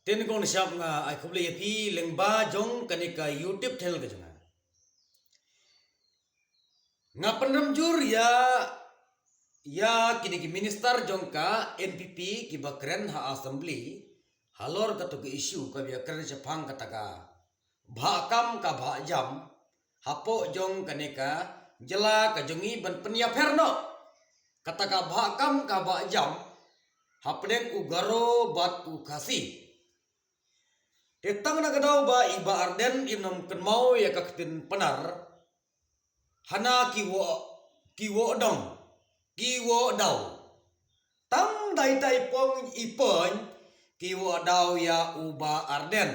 Ten kong siap nga ai khuble yapi lengba jong kanika YouTube channel ka jonga. Nga penamjur ya kini ki minister jong ka NPP ki bakren ha assembly halor ka to issue ka biya kren chapang kataka bhakam ka bhajam hapo jong kanika jela ka jongi ban penya ferno kataka bhakam ka bhajam hapden ugaro bat u khasi. Tetang na kadaw ba iba arden imnom kenmau ya kaktin penar hana kiwo daw tang dai pong ipon kiwo daw ya uba arden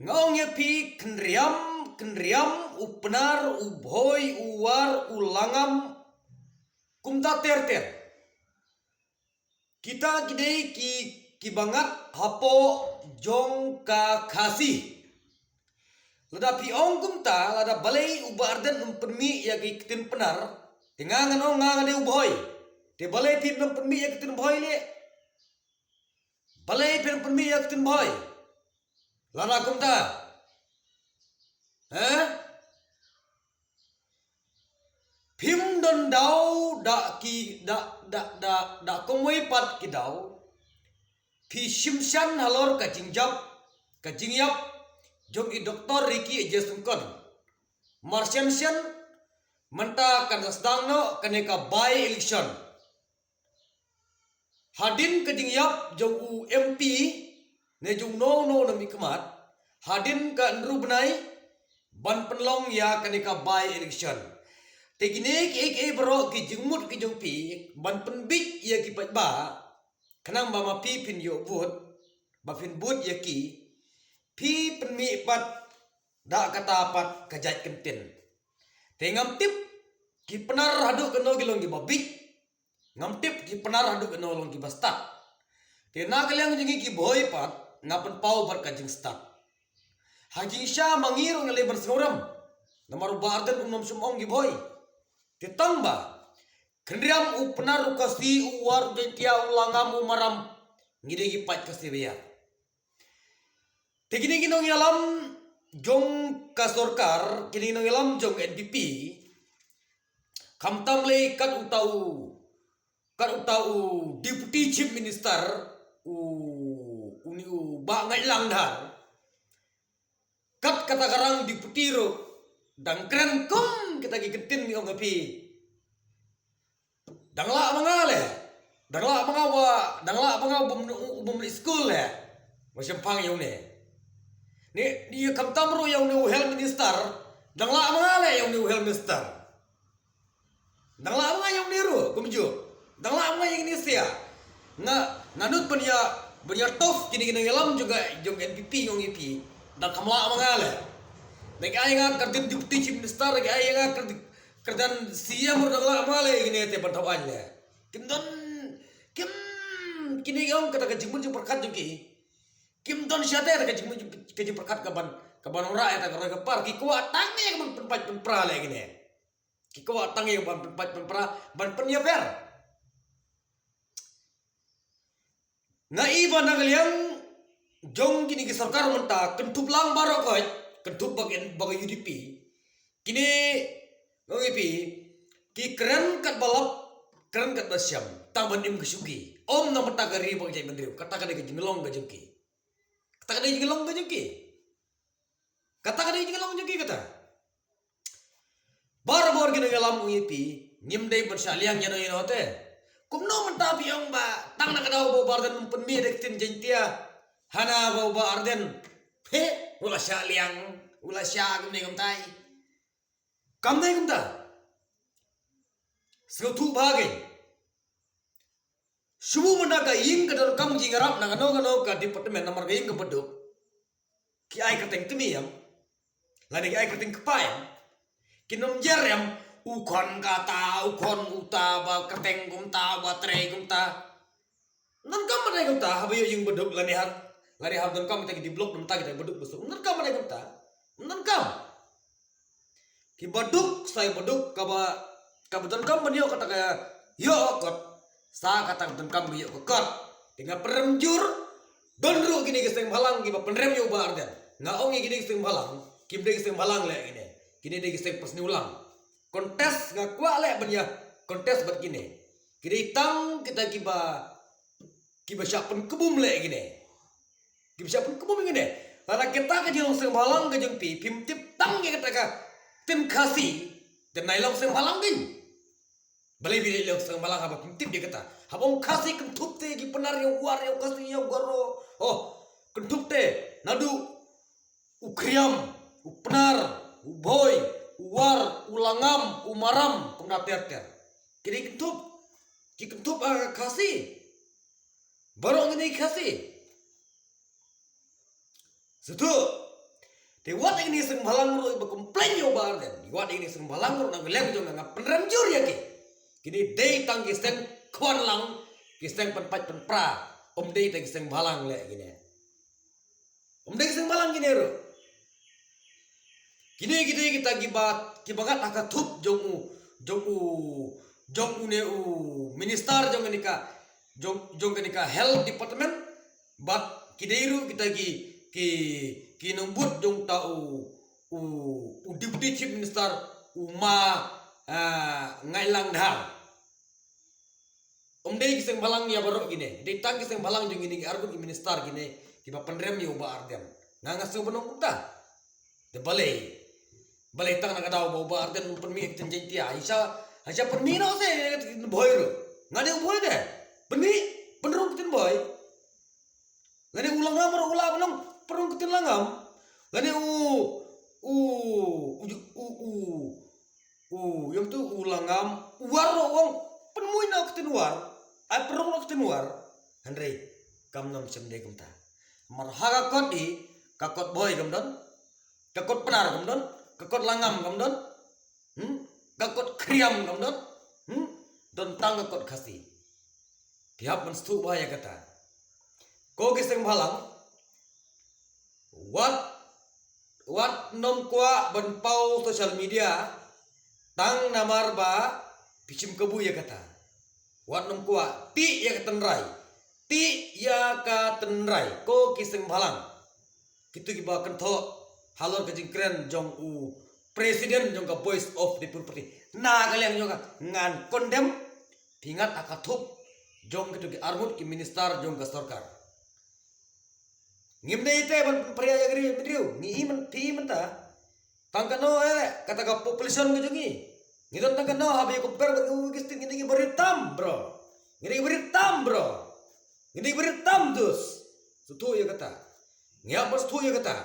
ngong ya pi kenriam upenar ubhoy uwar ulangam kumta terter kita gidei ki bangat hapo jong ka khasi lada piong kumta lada balai ubarden umpenmi ya ki kitin penar tingangan ong ngangan de uboy te balai pin umpenmi ya kitin boy le balai pin umpenmi ya kitin boy lada kumta phim don dau da komoi pat ki dau phi shimshan halor ka jingyap jong i doktor Ricky Jesungkon marsian menta kan sedang no kaneka by election hadin ka jingyap jong u MP ne jong no nami kemat hadin ka nru benai ban penlong ya kaneka by election tegine ki bro ki jingmut ki jong pi ban penbit ya ki pat ba kanang ba mapi pin yo but ba pin but ya ki pi penmi pat da kata pat kajat kentin tengam tip ki penar hadu keno gilong ki babik ngam tip ki penar hadu keno long ki bastat te na kalyang jingi ki boy pat ngapen pau bar kajing stat haji sha mangiro ngale bar sengoram namar barden umnom sumong ki boy titang ba kendriam upenar ukasi uwar dentia ulangam umaram ngide pat kasi biya tegini ginong yalam jong kasorkar kini ginong yalam jong NPP kamtam le kat utau deputy chief minister uni ba ngai langdar kat kata karang deputy ro dang kren kom kita gigetin ni ongapi dangla mangawa bum school le macam pang yung ni dia kamtam ro yung ni health minister dangla mangale yung ni health minister dangla manga yung ni ro kumju dangla manga yung ni sia nganut punya tof kini ngalam juga jong NPP yung IP dan kamla mangale nek ay nga kardin deputy chief minister nek ay nga kerdan siya mo dangla mangale gini te pantawan le kim kini yung kata kajibun jong perkat juki kim don syate ta kajibun perkat kaban ora eta ka par ki kuat tangi yang penpat penpra le gini ki kuat tangi yang penpat penpra ban penya ver na iba nangaliang jong kini ki sarkar menta kentup lang baro ko kentup bagian UDP kini UDP ki keren kat balap keren kat basyam taban im kesugi om na mata gari bang jai menteri kata kada ke jinglong ga juki kata kada jinglong ga juki kata bar gina galam UDP nimdai bersyaliang nyano inote kumno menta piong ba tang na kada bo barden penmi dektin jentia hana bo ba arden he ula syaliang ula syagum ne gumtai kamne gumta Seutu bagai subuh mendaga ing kadar kam jingarap na gano ka departemen namar gaing ke peduk ki ai keteng temiam lani ai keteng kepayam kinom jerem ukon uta ba keteng gumta ba tre gumta nan kam mana gumta habayo yung beduk lani har dan kam kita di blok nam ta kita beduk besuk nan kam mana gumta nan kam ki beduk sai beduk kabutan kam banyo kata kaya yo kot sa kata kabutan kam yo kot tinggal peremjur don gini geseng balang giba penrem yo bar dan ngaong gini geseng balang kim de geseng balang le gini de geseng pas ulang kontes ngakwa le banya kontes bat gini tang kita giba siapun kebum le gini giba siapun kebum gini karena kita ke jilong seng balang ke jeng pim tip tang ya kata ka tim kasih dan nailong seng balang gini balai bili long seng balang apa pim tip dia kata habong kasih kentup te gi penar yang war yang kasih yang garo kentup te nadu ukriam upenar uboy uwar ulangam umaram kumna ter kiri kentup ki kentup kasih barong ini kasih setu Dewat ini seng balang ro iba komplain yo bar dan dewat ini seng balang ro nang lem jo nang penrem jur ya ki kini dei tang giseng kwan lang giseng penpat penpra dei tang giseng balang le gini dei giseng balang gini ro kini kita gibat aka thup jong u ne u minister jong ka health department bat kideiru kita ki nombut jong tau deputy chief minister uma ngailang dah dei giseng balang ya barok gini dei tang giseng balang jong ini argun ki minister gini kiba penrem yo ba ardiam ngangas so benong kuta de balai tang nak daw ba ardiam penmi tenjen tia Aisha penmi no se boy ro ngade boy de penmi penrong tin boy ngade ulang amro ulang benong perung kutin langam ngade yang tu ulangam waro wong penmui na kutin war ai perung na kutin war handrei kam nam semde kumta marhaga kodi kakot boy kamdon kakot penar kamdon kakot langam kamdon kakot kriam kamdon don tang kakot kasih tiap menstu bahaya kata ko giseng balang wat nom kwa ban pau social media tang namar ba pichim kebu ya kata wat nom kwa ti ya ka tenrai ko kiseng balang kitu giba kentho halor ke jingkren jong u presiden jong ka voice of the people party na kalian jong ngan kondem pingat akathup jong kitu ki armut ki minister jong ka sarkar ngimde ite ban pria jagri video ni iman ti menta tangkano kata ka population ko jongi ngidon tangkano habi ko per ban gistin ngini beritam bro ngini beritam dus sutu ya kata ngiap bos tu ya kata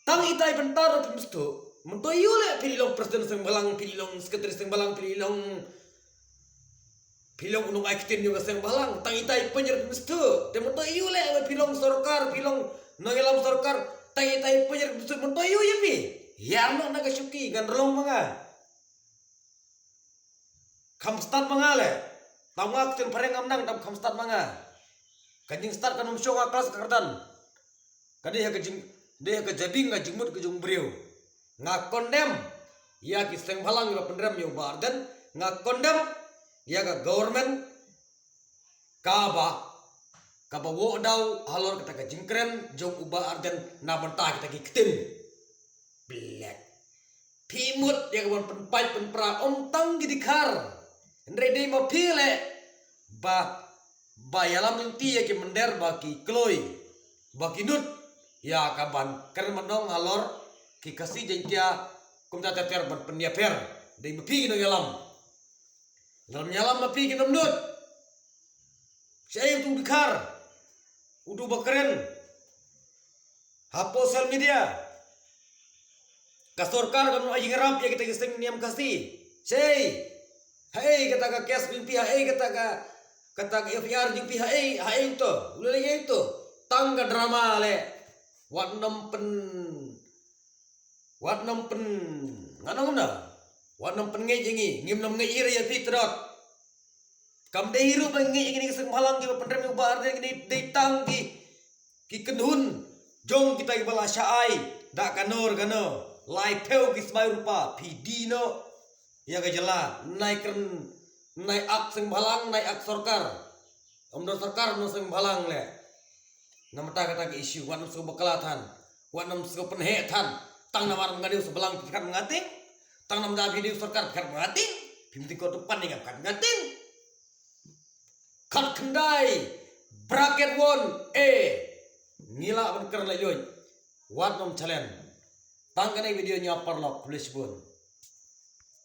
tang itai bentar pemistu mentoyu le pililong presiden seng balang pililong sekretaris seng balang pililong unung aikitin juga seng balang tang itai penyer pemistu te mentoyu le pilong sarkar pilong nangelam sarkar tang itai penyer pemistu mentoyu ya pi yarno naga syuki gan rolong manga kamstat manga le tamga ken pareng amnang tam kamstat manga kanjing start kan umsyong kelas kardan kadi ha kajing dia ke jabing ga jimut ke jung breu nga kondem ya ki seng balang ga pendrem yo barden nga kondem ya ga government kaba wo daw halor kita ka jingkren jong uba arden na banta kita ki ketin black timut ya ga penpai penpra ontang gidikar ndre dei ma pile ba yalam inti ya ki mender baki kloi baki nut ya kaban keren mendong halor ki kasih jengkia kumta teter ban pendiaper dei ma pi ginong yalam dalam yalam ma pi ginong nut saya tu dikar udu bakeren hapo social media kasorkar kan aji ngerap ya kita giseng niam kasih sei hai kata ka kes mimpi hai kata ka FIR jing pi hai to ulele itu tangga drama le wat nompen nganong na wat nompen ngejengi ngim nom ngeir ya fitrot kam de hiru ba ngejengi ni seng balang ki pendrem ubar de ni de tang ki kendhun jong kita ibala syai da kanor gano lai peu ki smai rupa pidino ya ga jela naik ak seng balang naik ak sarkar omdo sarkar no seng balang le Nama kata isu wan su bakalatan, wan nam su penhetan, tang nama ngadiu sebelang pikat mengating, tang nama dah video sarkar pikat mengating, pimti ko depan ni pikat mengating. Kat kendai bracket won ngila ban ker la yoy. Wat nam chalen. Tang kanai video nya parlok tulis pun.